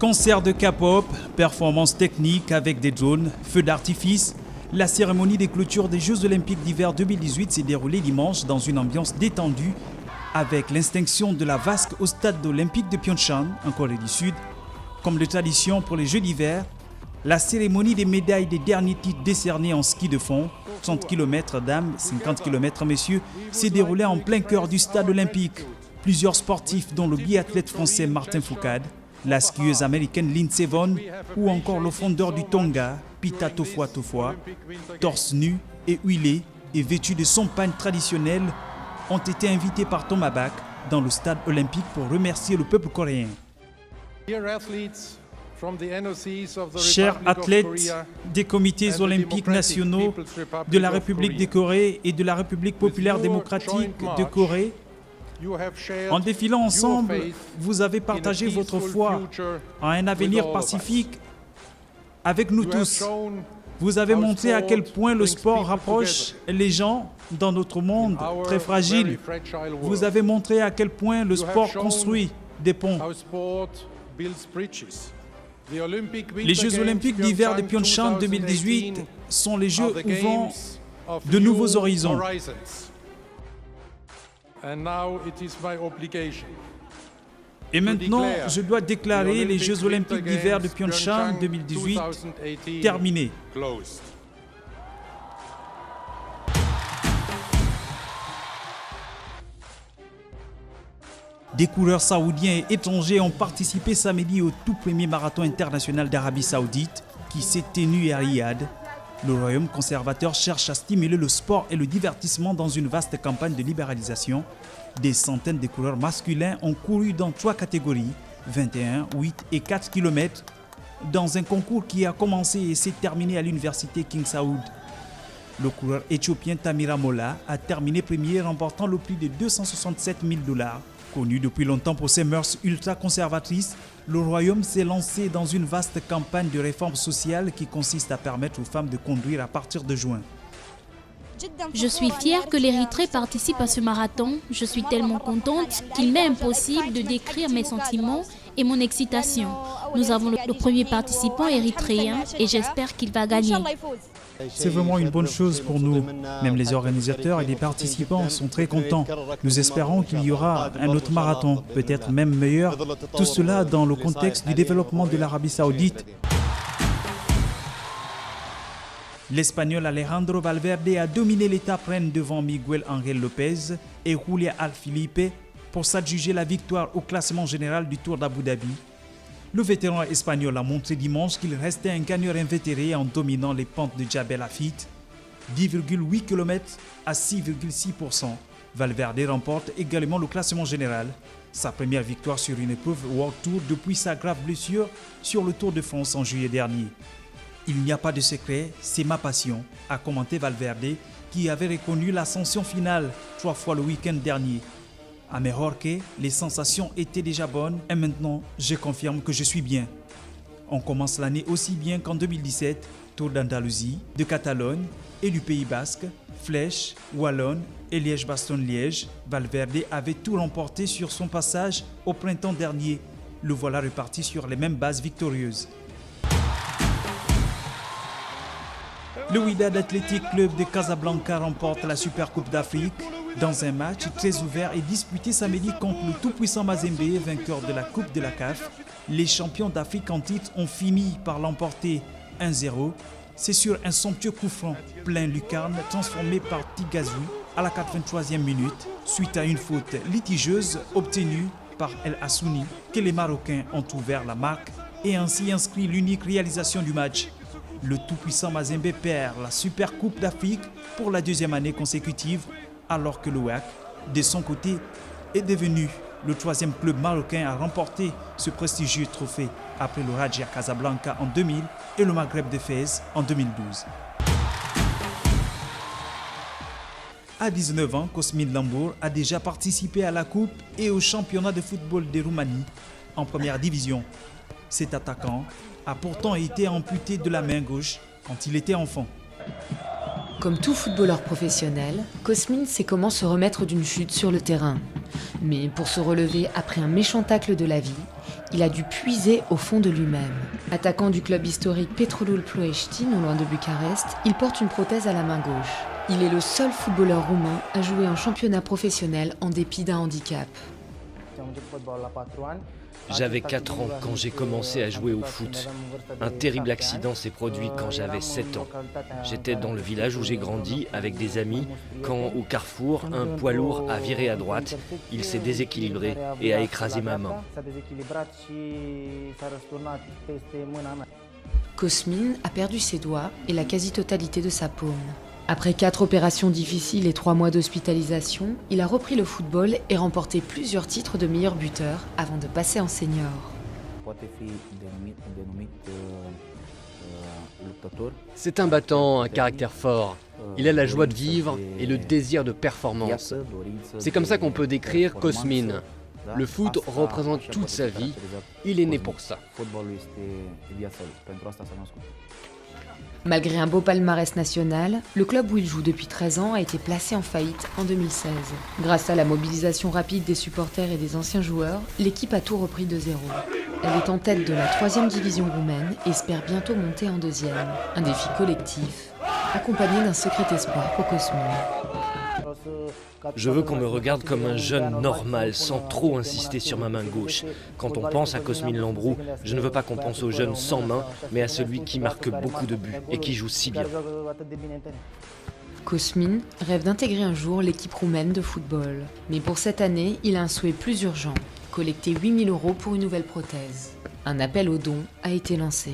Concert de K-pop, performances techniques avec des drones, feux d'artifice. La cérémonie de clôture des Jeux Olympiques d'hiver 2018 s'est déroulée dimanche dans une ambiance détendue avec l'extinction de la vasque au stade olympique de Pyeongchang, en Corée du Sud. Comme de tradition pour les Jeux d'hiver, la cérémonie des médailles des derniers titres décernés en ski de fond, 30 km dames, 50 km messieurs, s'est déroulée en plein cœur du stade olympique. Plusieurs sportifs, dont le biathlète français Martin Fourcade, la skieuse américaine Lindsey Vonn ou encore le fondeur du Tonga, Pita Tofua Tofua, torse nu et huilé et vêtu de son pagne traditionnel, ont été invités par Thomas Bach dans le stade olympique pour remercier le peuple coréen. Chers athlètes des comités olympiques nationaux de la République de Corée et de la République populaire démocratique de Corée, en défilant ensemble, vous avez partagé votre foi en un avenir pacifique avec nous tous. Vous avez montré à quel point le sport rapproche les gens dans notre monde très fragile. Vous avez montré à quel point le sport construit des ponts. Les Jeux Olympiques d'hiver de Pyeongchang 2018 sont les Jeux ouvrant de nouveaux horizons. Et maintenant, je dois déclarer les Jeux Olympiques d'hiver de Pyeongchang 2018 terminés. Des coureurs saoudiens et étrangers ont participé samedi au tout premier marathon international d'Arabie Saoudite qui s'est tenu à Riyad. Le royaume conservateur cherche à stimuler le sport et le divertissement dans une vaste campagne de libéralisation. Des centaines de coureurs masculins ont couru dans 3 catégories, 21, 8 et 4 km, dans un concours qui a commencé et s'est terminé à l'université King Saoud. Le coureur éthiopien Tamira Molla a terminé premier, remportant le prix de $267 000. Connu depuis longtemps pour ses mœurs ultra-conservatrices, le royaume s'est lancé dans une vaste campagne de réforme sociale qui consiste à permettre aux femmes de conduire à partir de juin. Je suis fière que l'Érythrée participe à ce marathon. Je suis tellement contente qu'il m'est impossible de décrire mes sentiments et mon excitation. Nous avons le premier participant érythréen et j'espère qu'il va gagner. C'est vraiment une bonne chose pour nous. Même les organisateurs et les participants sont très contents. Nous espérons qu'il y aura un autre marathon, peut-être même meilleur. Tout cela dans le contexte du développement de l'Arabie Saoudite. L'Espagnol Alejandro Valverde a dominé l'étape reine devant Miguel Ángel López et Julia Alaphilippe pour s'adjuger la victoire au classement général du Tour d'Abu Dhabi. Le vétéran espagnol a montré dimanche qu'il restait un gagneur invétéré en dominant les pentes de Jabal Afit, 10,8 km à 6,6%. Valverde remporte également le classement général, sa première victoire sur une épreuve World Tour depuis sa grave blessure sur le Tour de France en juillet dernier. Il n'y a pas de secret, c'est ma passion, a commenté Valverde, qui avait reconnu l'ascension finale 3 fois le week-end dernier. À Majorque, les sensations étaient déjà bonnes et maintenant, je confirme que je suis bien. On commence l'année aussi bien qu'en 2017, Tour d'Andalousie, de Catalogne et du Pays Basque, Flèche, Wallonne et Liège-Bastogne-Liège. Valverde avait tout remporté sur son passage au printemps dernier. Le voilà reparti sur les mêmes bases victorieuses. Le Wydad Athletic Club de Casablanca remporte la Super Coupe d'Afrique dans un match très ouvert et disputé samedi contre le tout-puissant Mazembe, vainqueur de la Coupe de la CAF. Les champions d'Afrique en titre ont fini par l'emporter 1-0. C'est sur un somptueux coup franc plein lucarne transformé par Tigazou à la 83e minute, suite à une faute litigieuse obtenue par El Hassouni, que les Marocains ont ouvert la marque et ainsi inscrit l'unique réalisation du match. Le tout-puissant Mazembe perd la Super Coupe d'Afrique pour la 2e année consécutive, alors que le WAC, de son côté, est devenu le 3e club marocain à remporter ce prestigieux trophée après le Raja Casablanca en 2000 et le Maghreb de Fès en 2012. À 19 ans, Cosmin Lambour a déjà participé à la Coupe et au championnat de football de Roumanie en première division. Cet attaquant a pourtant été amputé de la main gauche quand il était enfant. Comme tout footballeur professionnel, Cosmin sait comment se remettre d'une chute sur le terrain. Mais pour se relever après un méchant tacle de la vie, il a dû puiser au fond de lui-même. Attaquant du club historique Petrolul Ploiești, non loin de Bucarest, il porte une prothèse à la main gauche. Il est le seul footballeur roumain à jouer en championnat professionnel en dépit d'un handicap. J'avais 4 ans quand j'ai commencé à jouer au foot. Un terrible accident s'est produit quand j'avais 7 ans. J'étais dans le village où j'ai grandi avec des amis quand, au carrefour, un poids lourd a viré à droite. Il s'est déséquilibré et a écrasé ma main. Cosmin a perdu ses doigts et la quasi-totalité de sa paume. Après 4 opérations difficiles et 3 mois d'hospitalisation, il a repris le football et remporté plusieurs titres de meilleur buteur avant de passer en senior. C'est un battant, un caractère fort. Il a la joie de vivre et le désir de performance. C'est comme ça qu'on peut décrire Cosmin. Le foot représente toute sa vie. Il est né pour ça. Malgré un beau palmarès national, le club où il joue depuis 13 ans a été placé en faillite en 2016. Grâce à la mobilisation rapide des supporters et des anciens joueurs, l'équipe a tout repris de zéro. Elle est en tête de la 3e division roumaine et espère bientôt monter en 2e. Un défi collectif, accompagné d'un secret espoir pour Cosmin. Je veux qu'on me regarde comme un jeune normal, sans trop insister sur ma main gauche. Quand on pense à Cosmin Lambrou, je ne veux pas qu'on pense au jeune sans main, mais à celui qui marque beaucoup de buts et qui joue si bien. Cosmin rêve d'intégrer un jour l'équipe roumaine de football. Mais pour cette année, il a un souhait plus urgent, collecter 8 000 € pour une nouvelle prothèse. Un appel aux dons a été lancé.